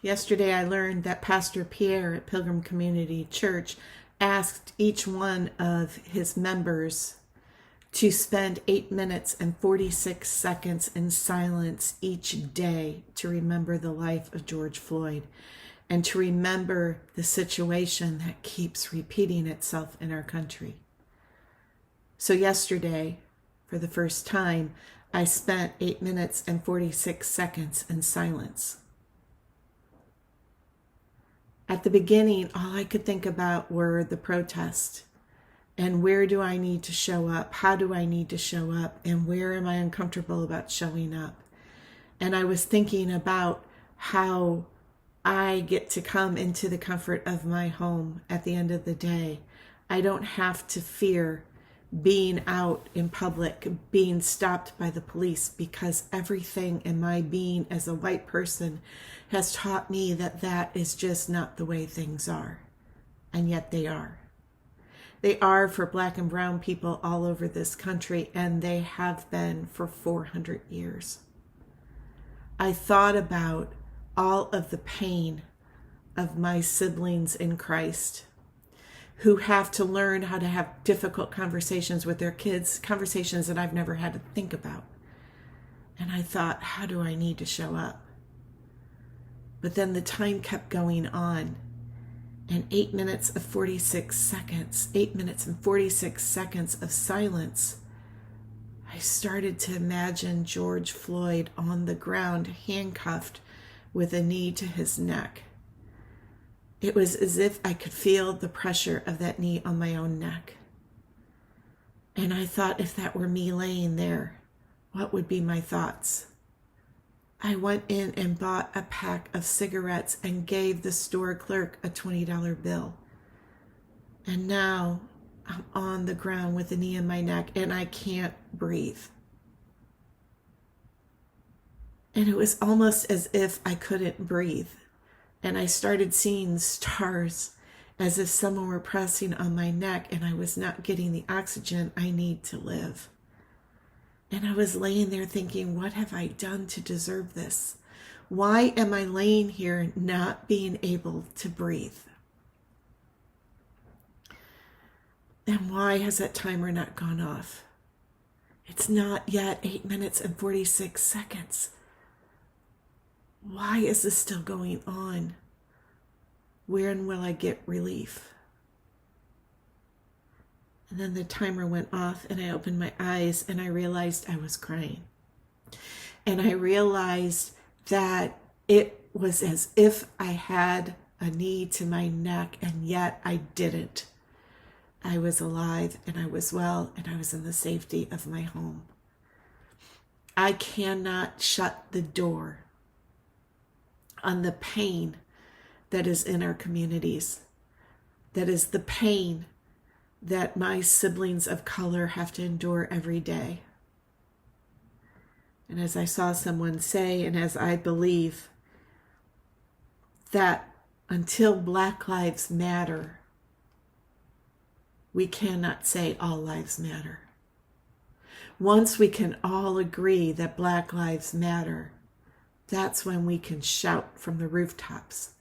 Yesterday I learned that Pastor Pierre at Pilgrim Community Church asked each one of his members to spend 8 minutes and 46 seconds in silence each day to remember the life of George Floyd and to remember the situation that keeps repeating itself in our country. So yesterday, for the first time, I spent 8 minutes and 46 seconds in silence. At the beginning, all I could think about were the protests. And where do I need to show up? How do I need to show up? And where am I uncomfortable about showing up? And I was thinking about how I get to come into the comfort of my home at the end of the day. I don't have to fear being out in public, being stopped by the police, because everything in my being as a white person has taught me that that is just not the way things are. And yet they are. They are for Black and brown people all over this country, and they have been for 400 years. I thought about all of the pain of my siblings in Christ who have to learn how to have difficult conversations with their kids, conversations that I've never had to think about. And I thought, how do I need to show up? But then the time kept going on. And 8 minutes and 46 seconds of silence, I started to imagine George Floyd on the ground, handcuffed with a knee to his neck. It was as if I could feel the pressure of that knee on my own neck. And I thought, if that were me laying there, what would be my thoughts? I went in and bought a pack of cigarettes and gave the store clerk a $20 bill. And now I'm on the ground with a knee in my neck and I can't breathe. And it was almost as if I couldn't breathe. And I started seeing stars, as if someone were pressing on my neck and I was not getting the oxygen I need to live. And I was laying there thinking, what have I done to deserve this? Why am I laying here not being able to breathe? And why has that timer not gone off? It's not yet 8 minutes and 46 seconds. Why is this still going on? When will I get relief? And then the timer went off and I opened my eyes and I realized I was crying. And I realized that it was as if I had a knee to my neck, and yet I didn't. I was alive and I was well and I was in the safety of my home. I cannot shut the door on the pain that is in our communities. That is the pain that my siblings of color have to endure every day. And as I saw someone say, and as I believe, that until Black lives matter, we cannot say all lives matter. Once we can all agree that Black lives matter, that's when we can shout from the rooftops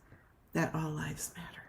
that all lives matter.